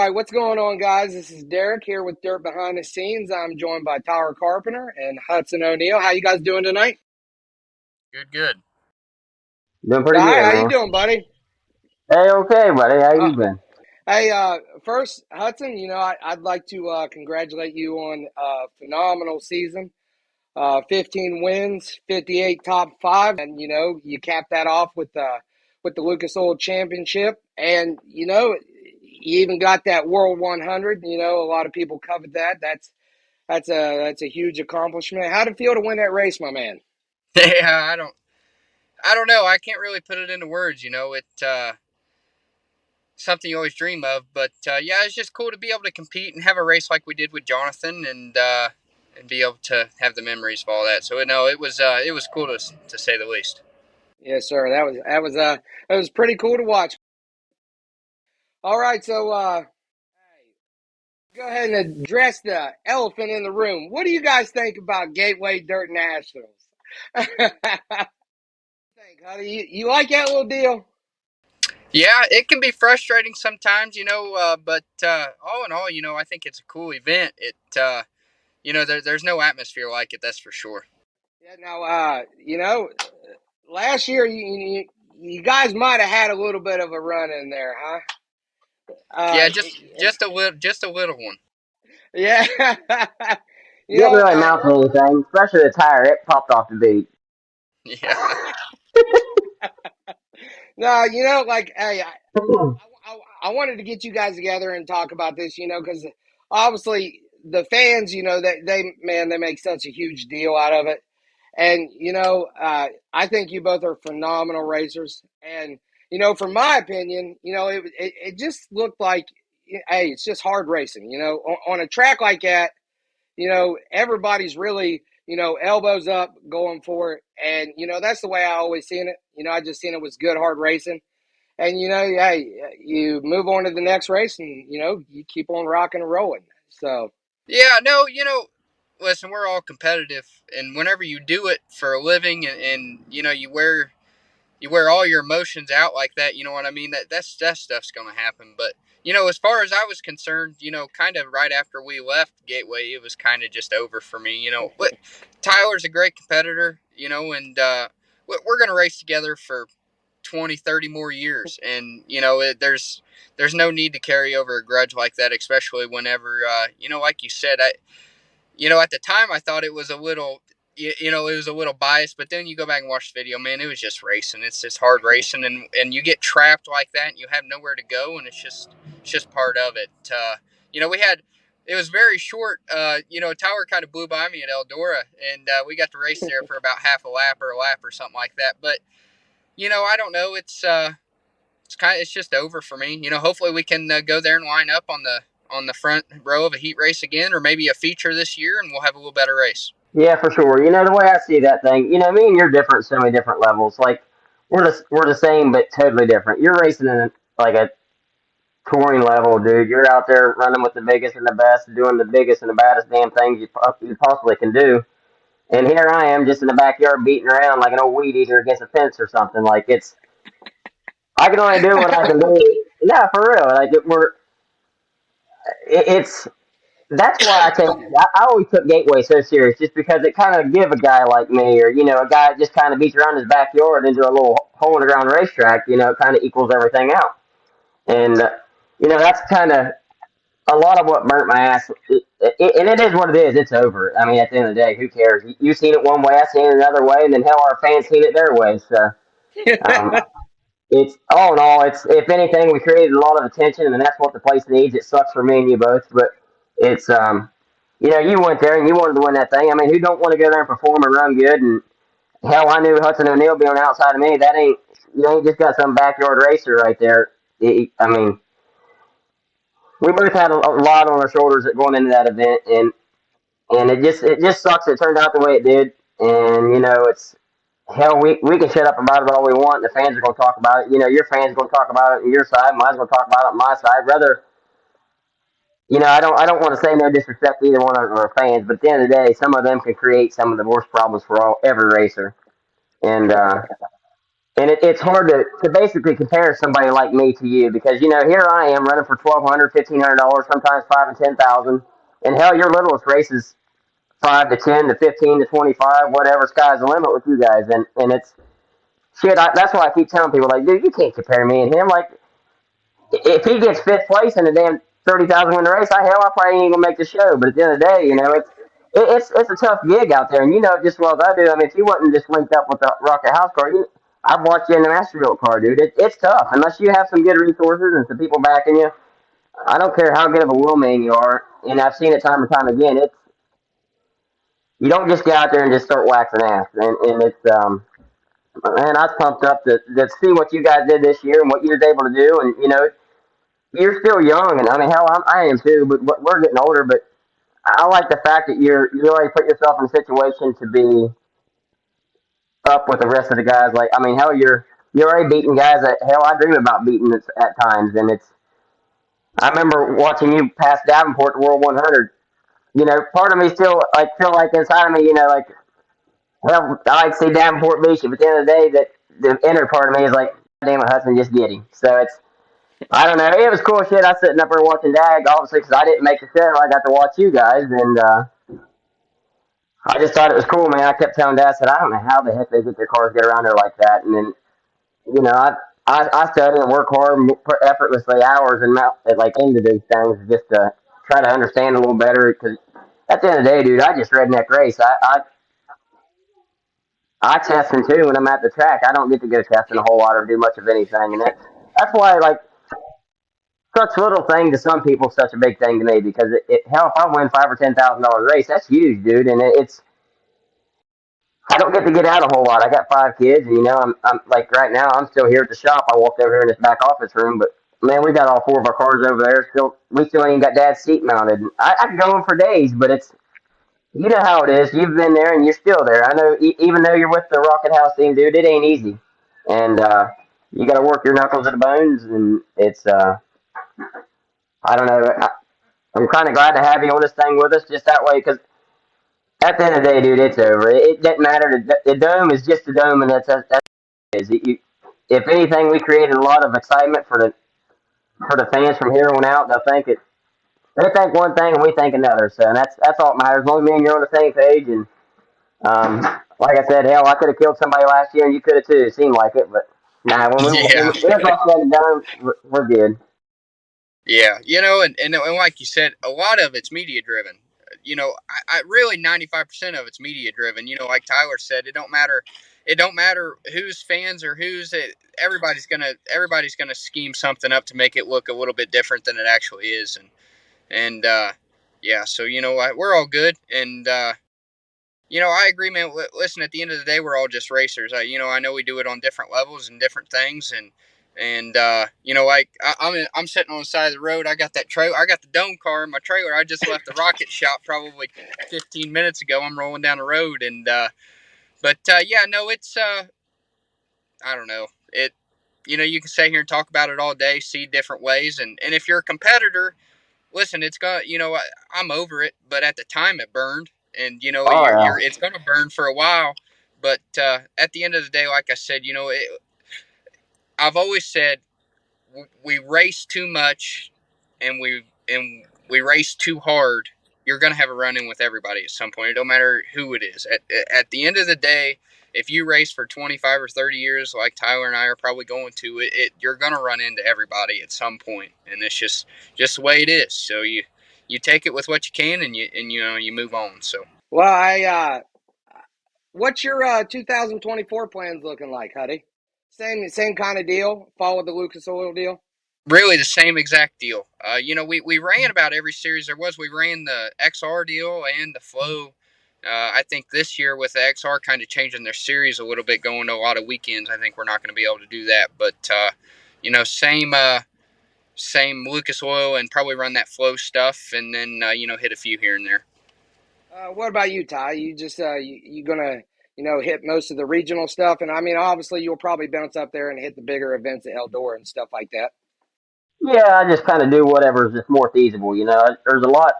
right, what's going on, guys? This is Derek here with Dirt Behind the Scenes. I'm joined by Tyler Carpenter and Hudson O'Neal. How you guys doing tonight? Good, good. Doing pretty Hi, good, how you man. doing, buddy? Hey, okay, buddy. How Uh, you been? hey, first, Hudson, I'd like to congratulate you on a phenomenal season. 15 wins, 58 top five, and you capped that off with the Lucas Oil Championship, and you even got that World 100. A lot of people covered that. That's a huge accomplishment. How'd it feel to win that race, my man? Yeah, I don't know. I can't really put it into words. It something you always dream of. But yeah, it's just cool to be able to compete and have a race like we did with Jonathan, and be able to have the memories of all that. So no, it was cool to say the least. Yes, sir. That was pretty cool to watch. All right, so go ahead and address the elephant in the room. What do you guys think about Gateway Dirt Nationals? You like that little deal? Yeah, it can be frustrating sometimes, but all in all, I think it's a cool event. There's no atmosphere like it. That's for sure. Yeah. Now, last year you guys might have had a little bit of a run in there, huh? Yeah, Uh, just a little one. yeah. you You didn't know, really mount anything, especially the tire. It popped off the beat. Yeah. no, like, hey, I wanted to get you guys together and talk about this, because obviously the fans, they make such a huge deal out of it. And, I think you both are phenomenal racers. And, from my opinion, it just looked like, hey, it's just hard racing, on a track like that. Everybody's really, elbows up going for it. And, that's the way I always seen it. I just seen it was good, hard racing. And, yeah, you move on to the next race and, you keep on rocking and rolling. So, Yeah, no, listen, we're all competitive, and whenever you do it for a living, and you wear all your emotions out like that, you know what I mean? That stuff's gonna happen. But as far as I was concerned, kind of right after we left Gateway, it was kind of just over for me. But Tyler's a great competitor, and we're gonna race together for 20, 30 more years, and there's no need to carry over a grudge like that, especially whenever like you said, at the time I thought it was a little, it was a little biased, but then you go back and watch the video, man, it was just racing. It's just hard racing, and you get trapped like that and you have nowhere to go, and it's just part of it. We had, it was very short. Tyler kind of blew by me at Eldora, and we got to race there for about half a lap or something like that. But I don't know. It's just over for me. Hopefully we can go there and line up on the front row of a heat race again, or maybe a feature this year, and we'll have a little better race. Yeah, for sure. The way I see that thing, me and you're different so many different levels. Like, we're the same, but totally different. You're racing in, like, a touring level, dude. You're out there running with the biggest and the best, doing the biggest and the baddest damn things you possibly can do. And here I am just in the backyard beating around like an old weed eater against a fence or something. Like, I can only do what I can do. Yeah, for real. Like, it's that's why I always took Gateway so serious, just because it kind of give a guy like me, or a guy that just kind of beats around his backyard into a little hole in the ground racetrack. It kind of equals everything out, and that's kind of a lot of what burnt my ass. And it is what it is. It's over. I mean, at the end of the day, who cares? You seen it one way, I seen it another way, and then hell, our fans seen it their way. So um, it's all in all, it's, if anything, we created a lot of attention, and that's what the place needs. It sucks for me and you both, but it's you went there and you wanted to win that thing. I mean, who don't want to go there and perform and run good? And hell, I knew Hudson O'Neal be on the outside of me. That ain't You ain't just got some backyard racer right there. I mean, we both had a lot on our shoulders going into that event, and it just sucks. It turned out the way it did, and it's hell. We can shut up about it all we want. The fans are going to talk about it. Your fans are going to talk about it on your side. Mine's going to talk about it on my side. Rather, I don't want to say no disrespect to either one of our fans, but at the end of the day, some of them can create some of the worst problems for every racer. And And it's hard to basically compare somebody like me to you because here I am running for $1,200, $1,500, sometimes 5 and 10,000, and hell, your littlest race is 5 to 10 to 15 to 25, whatever. Sky's the limit with you guys, and it's shit. That's why I keep telling people like, dude, you can't compare me and him. Like, if he gets fifth place in a damn 30,000 win race, hell, I probably ain't gonna make the show. But at the end of the day, it's a tough gig out there, and you know it just well as I do. I mean, if you wasn't just linked up with the Rocket House car, I've watched you in the Masterbuilt car, dude. It's tough unless you have some good resources and some people backing you. I don't care how good of a wheelman you are, and I've seen it time and time again. It's you don't just get out there and just start waxing ass, and it's man, I was pumped up to see what you guys did this year and what you was able to do, and you're still young, and I mean, hell, I am too, but we're getting older. But I like the fact that you already put yourself in a situation to be up with the rest of the guys. Like, I mean, hell, you're already beating guys that hell I dream about beating at times, and it's. I remember watching you pass Davenport to World 100. Part of me still like feel like inside of me, like hell, I like to see Davenport beat you, but at the end of the day, that the inner part of me is like, damn it, Hudson, just get him. So it's I don't know. It was cool shit. I was sitting up there watching Dag, obviously, because I didn't make the show. I got to watch you guys, and I just thought it was cool, man. I kept telling Dad, I said, I don't know how the heck they get their cars get around there like that. And then, I study and work hard and put effortlessly hours and like into these things just to try to understand a little better. Because at the end of the day, dude, I just redneck race. I testing too when I'm at the track. I don't get to go testing a whole lot or do much of anything, and that's why like such little thing to some people, such a big thing to me because hell, if I win $5,000 or $10,000 race, that's huge, dude. And it's I don't get to get out a whole lot. I got 5 kids, and I'm like right now, I'm still here at the shop. I walked over here in this back office room, but man, we got all four of our cars over there. We still ain't got Dad's seat mounted. I can go in for days, but it's you know how it is. You've been there, and you're still there. I know, even though you're with the Rocket House team, dude, it ain't easy, and you got to work your knuckles to the bones, and it's I don't know. I'm kind of glad to have you on this thing with us, just that way, because at the end of the day, dude, it's over. It doesn't matter. The dome is just a dome, and that's it is. If anything, we created a lot of excitement for the fans from here on out. They'll think it. They think one thing, and we think another. So that's all that matters. As long as me and you're on the same page, and like I said, hell, I could have killed somebody last year, and you could have too. It seemed like it, but nah. Yeah. When it's all said and done, we're good. Yeah, and like you said, a lot of it's media driven. I really 95% of it's media driven. Like Tyler said, it don't matter. It don't matter who's fans or who's it. Everybody's gonna scheme something up to make it look a little bit different than it actually is, and yeah. So we're all good, and I agree, man. Listen, at the end of the day, we're all just racers. I know we do it on different levels and different things, and like I'm sitting on the side of the road. I got that trailer. I got the dome car in my trailer. I just left the rocket shop probably 15 minutes ago. I'm rolling down the road, but yeah, no, it's I don't know it. You can sit here and talk about it all day, see different ways, and if you're a competitor, listen, it's got I'm over it, but at the time it burned, and Oh you're yeah. it's gonna burn for a while. But at the end of the day, like I said, I've always said we race too much, and we race too hard. You're gonna have a run in with everybody at some point. It don't matter who it is. At the end of the day, if you race for 25 or 30 years, like Tyler and I are probably going to, you're gonna run into everybody at some point, and it's just the way it is. So you take it with what you can, and you move on. So Well, what's your 2024 plans looking like, Huddy? Same kind of deal. Follow the Lucas Oil deal. really the same exact deal. We ran about every series there was. We ran the XR deal and the Flow. I think this year with the XR kind of changing their series a little bit, going to a lot of weekends, I think we're not going to be able to do that. But same Lucas Oil and probably run that Flow stuff, and then hit a few here and there. What about you, Ty? You just you gonna hit most of the regional stuff, and I mean, obviously, you'll probably bounce up there and hit the bigger events at Eldora and stuff like that. Yeah, I just kind of do whatever's just more feasible. There's a lot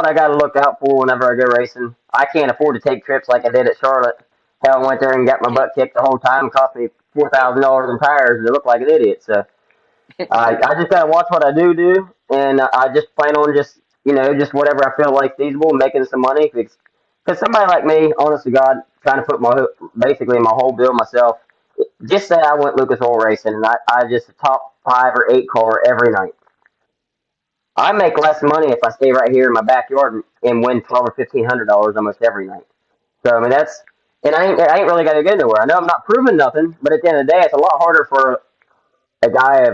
I got to look out for whenever I go racing. I can't afford to take trips like I did at Charlotte. Hell, I went there and got my butt kicked the whole time. It cost me $4,000 in tires to look like an idiot. So I just gotta watch what I do, and I just plan on just whatever I feel like feasible, making some money. Because somebody like me, honest to God, trying to put basically my whole bill myself. Just say I went Lucas Oil Racing, and I just top 5 or 8 car every night. I make less money if I stay right here in my backyard and win $1,200 or $1,500 almost every night. So I mean and I ain't really got to go nowhere. I know I'm not proving nothing, but at the end of the day, it's a lot harder for a guy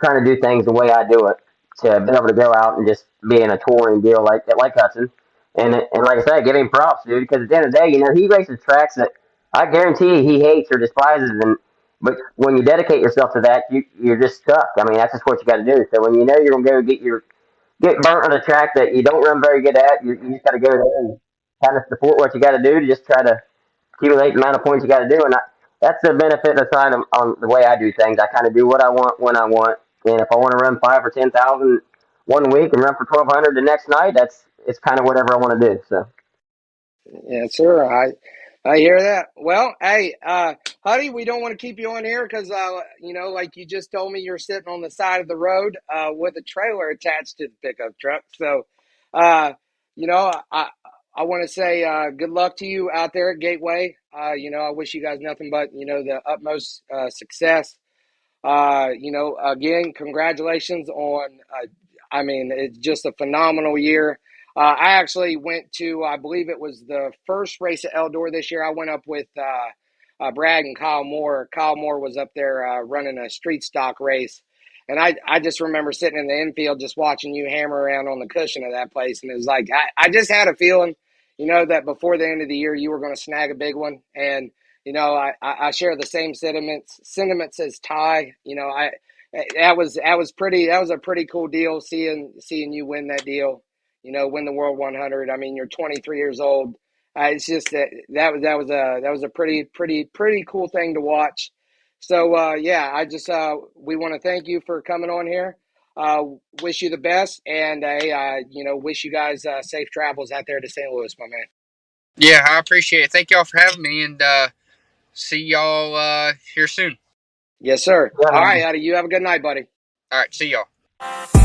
trying to do things the way I do it to be able to go out and just be in a touring deal like Hudson. And like I said, give him props, dude, because at the end of the day, he races tracks that I guarantee he hates or despises, but when you dedicate yourself to that, you're just stuck. I mean, that's just what you got to do. So when you know you're gonna go get burnt on a track that you don't run very good at, you just got to go there and kind of support what you got to do to just try to accumulate the amount of points you got to do. That's the benefit of trying on the way I do things. I kind of do what I want when I want, and if I want to run 5 or 10,000 one week and run for 1,200 the next night, it's kind of whatever I want to do. So Yes, sir. I hear that. Well, hey, Huddy, we don't want to keep you on here because, like you just told me, you're sitting on the side of the road with a trailer attached to the pickup truck. So, uh, I want to say good luck to you out there at Gateway. I wish you guys nothing but, the utmost success. Again, congratulations on, it's just a phenomenal year. I actually went to, I believe it was the first race at Eldor this year. I went up with Brad and Kyle Moore. Kyle Moore was up there running a street stock race. And I just remember sitting in the infield just watching you hammer around on the cushion of that place. And it was like, I just had a feeling, that before the end of the year, you were going to snag a big one. And I share the same sentiments as Ty. That was pretty. That was a pretty cool deal seeing you win that deal. Win the World 100. I mean, you're 23 years old. It's just that was a pretty cool thing to watch. So yeah, I just we want to thank you for coming on here. Wish you the best, and wish you guys safe travels out there to St. Louis, my man. Yeah, I appreciate it. Thank y'all for having me, and see y'all here soon. Yes, sir. yeah, All right, man. Eddie, you have a good night, buddy. All right, see y'all.